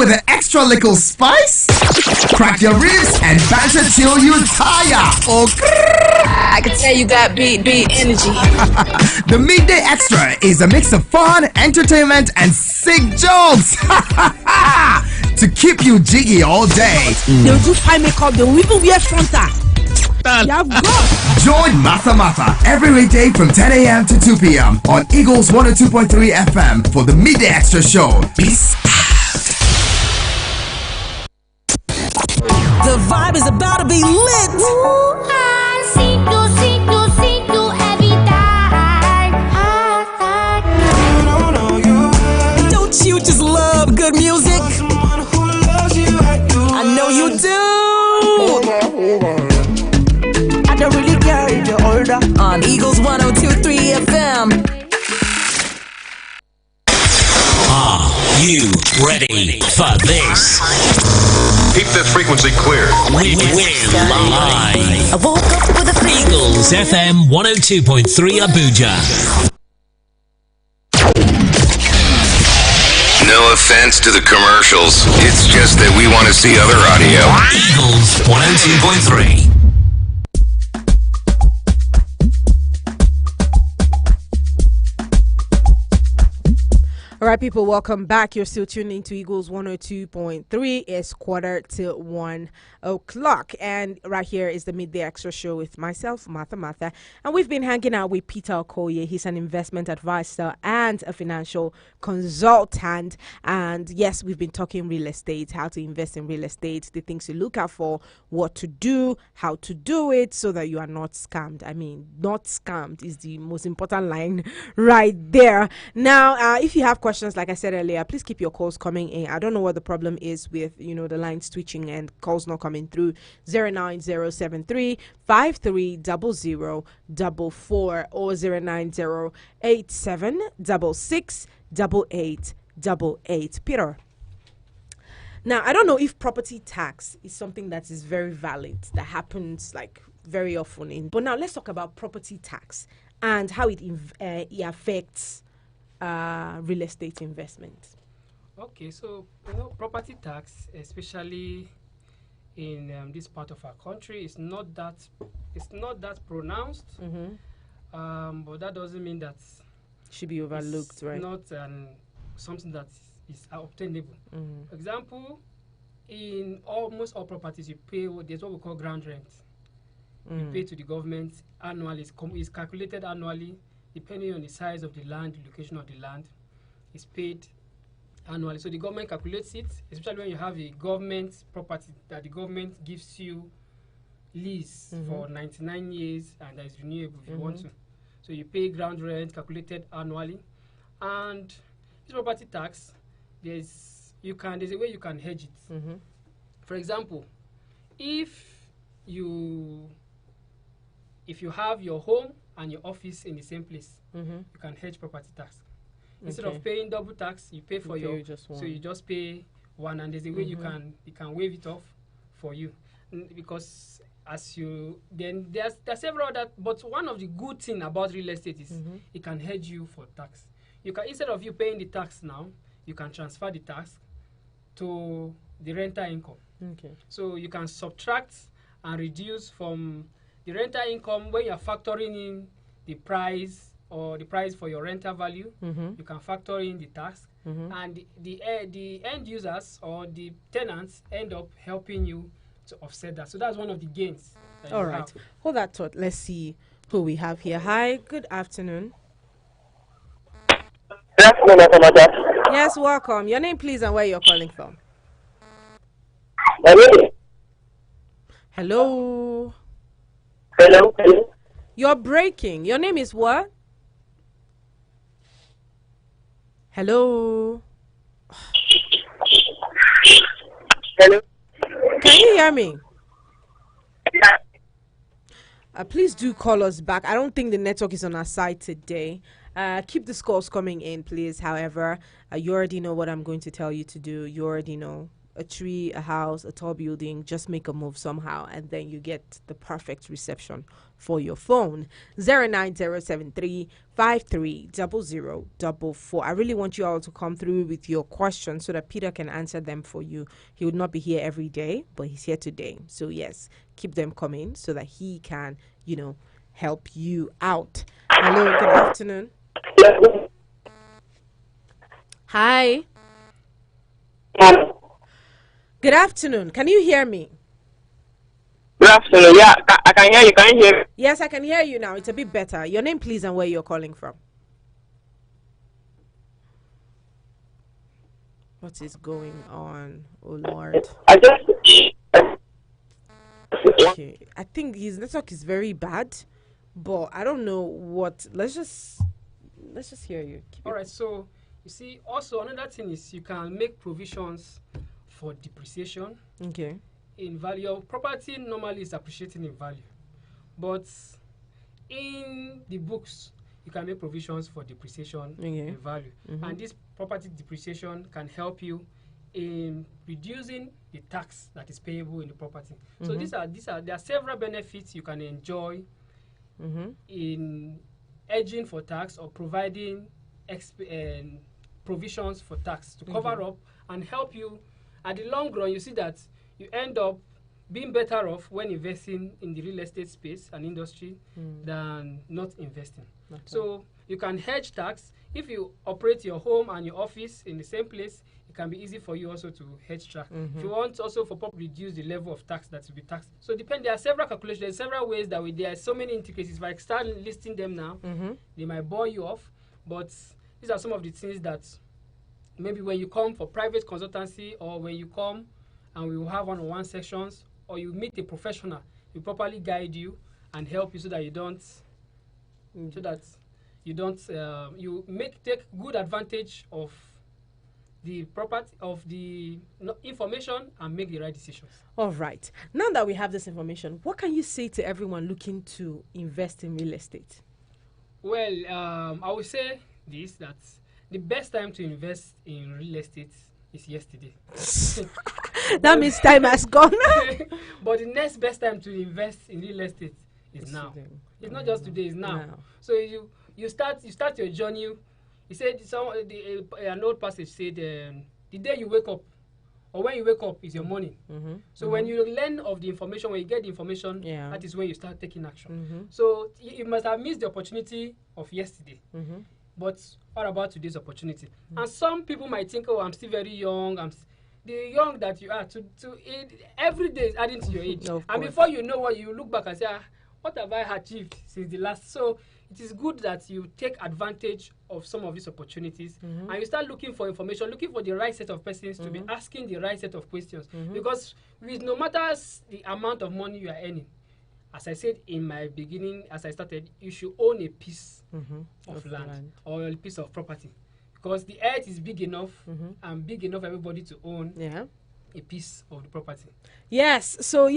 with an extra little spice? Crack your ribs and banter till you tire. Oh, I can tell you got beat energy. the Midday Extra is a mix of fun, entertainment, and sick jokes to keep you jiggy all day. They'll do fine makeup, they'll even wear frontal. Join Matha every weekday from 10 a.m. to 2 p.m. on Eagles 102.3 FM for the Midday Extra Show. Peace out. The vibe is about to be lit. Don't you just love good music? I know you do. I don't really care if you're older. On Eagles 102.3 FM. Are you ready for this? Keep the frequency clear. We're live. I woke up with a feeling. Eagles FM 102.3 Abuja. No offense to the commercials. It's just that we want to see other audio. Eagles 102.3. All right, people, welcome back. You're still tuning into Eagles 102.3. It's 1:45, and right here is the Midday Extra Show with myself, Martha, and we've been hanging out with Peter Okoye. He's an investment advisor and a financial consultant, and yes, we've been talking real estate, how to invest in real estate, the things to look out for, what to do, how to do it so that you are not scammed. I mean, not scammed is the most important line right there. Now, if you have questions, like I said earlier, please keep your calls coming in. I don't know what the problem is with, the lines twitching and calls not coming through. 09073 530044 or 09087668888. Peter. Now, I don't know if property tax is something that is very valid, that happens like very often but now let's talk about property tax and how it affects real estate investment. Okay, so property tax, especially in this part of our country, is not that pronounced. But that doesn't mean that should be overlooked, it's right? Not something that is obtainable. For example, in almost all properties, you pay there's what we call ground rent. You pay to the government annually. It's calculated annually. Depending on the size of the land, the location of the land, is paid annually. So the government calculates it, especially when you have a government property that the government gives you lease for 99 years and that is renewable if you want to. So you pay ground rent calculated annually. And this property tax, there's a way you can hedge it. For example, if you have your home and your office in the same place, you can hedge property tax. Instead of paying double tax, you pay for so you just pay one, and there's a way you can waive it off for you, because there's several other, but one of the good thing about real estate is it can hedge you for tax. You can, instead of you paying the tax now, you can transfer the tax to the rental income. So you can subtract and reduce from the rental income when you're factoring in the price for your rental value. You can factor in the tax, and the end users or the tenants end up helping you to offset that. So that's one of the gains. All right. Hold that thought. Let's see who we have here. Hi, good afternoon. Good afternoon, Yes, welcome. Your name, please, and where you're calling from. Hello. Hello. You're breaking. Your name is what? Hello. Hello. Can you hear me? Yeah. Please do call us back. I don't think the network is on our side today. Keep the calls coming in, please. However, you already know what I'm going to tell you to do. You already know. a tree, a house, a tall building, just make a move somehow, and then you get the perfect reception for your phone. 09073530044. I really want you all to come through with your questions so that Peter can answer them for you. He would not be here every day, but he's here today. So yes, keep them coming so that he can, help you out. Hello, good afternoon. Hi. Good afternoon. Can you hear me? Good afternoon. Yeah, I can hear you. Can you hear me? Yes, I can hear you now. It's a bit better. Your name, please, and where you're calling from. What is going on? Oh, Lord. Okay. I think his network is very bad, but I don't know what. Let's just hear you. All right. So you see, also another thing is you can make provisions for depreciation. Okay. In value of property normally is appreciating in value, but in the books you can make provisions for depreciation in value, and this property depreciation can help you in reducing the tax that is payable in the property. So there are several benefits you can enjoy in edging for tax or providing provisions for tax to cover up and help you. At the long run, you see that you end up being better off when investing in the real estate space and industry than not investing. Okay. So you can hedge tax. If you operate your home and your office in the same place, it can be easy for you also to hedge tax. If you want also for probably reduce the level of tax that will be taxed. So there are several calculations, there are several ways that there are so many intricacies. If I start listing them now, they might bore you off. But these are some of the things that maybe when you come for private consultancy or when you come and we will have one-on-one sessions or you meet a professional, will properly guide you and help you so that you don't, take good advantage of the property, of the information and make the right decisions. All right. Now that we have this information, what can you say to everyone looking to invest in real estate? Well, I would say this, that the best time to invest in real estate is yesterday. That means time has gone. But the next best time to invest in real estate is now. It's not just today, it's now. So you start your journey. He said an old passage said the day you wake up or when you wake up is your morning. So when you learn of the information, when you get the information, that is when you start taking action. So you must have missed the opportunity of yesterday. But what about today's opportunity? And some people might think, oh, I'm still very young. The young that you are, every day is adding to your age. And before you know what, you look back and say, what have I achieved since the last? So it is good that you take advantage of some of these opportunities and you start looking for information, looking for the right set of persons to be asking the right set of questions. Because with no matter the amount of money you are earning, as I said in my beginning, as I started, you should own a piece of land or a piece of property. Because the earth is big enough and big enough for everybody to own a piece of the property. Yes, so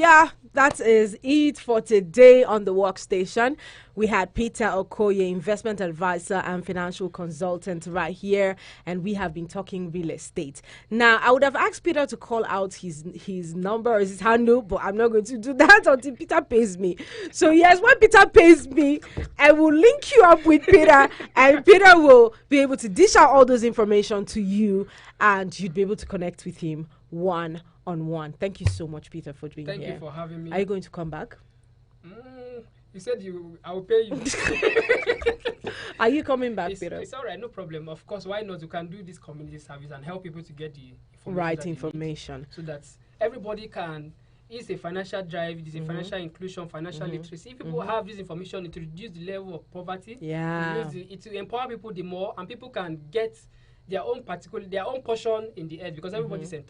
that is it for today on the workstation. We had Peter Okoye, investment advisor and financial consultant right here, and we have been talking real estate. Now, I would have asked Peter to call out his number or his handle, but I'm not going to do that until Peter pays me. So yes, when Peter pays me, I will link you up with Peter, and Peter will be able to dish out all those information to you, and you'd be able to connect with him one-on-one. Thank you so much, Peter, for being here. Thank you for having me. Are you going to come back? You said I will pay you. Are you coming back, Peter? It's all right, no problem. Of course, why not? You can do this community service and help people to get the right information. So that everybody can. It's a financial drive, it is a financial inclusion, financial literacy. If people have this information, it will reduce the level of poverty. It will empower people the more, and people can get their own portion in the earth, because everybody is entitled.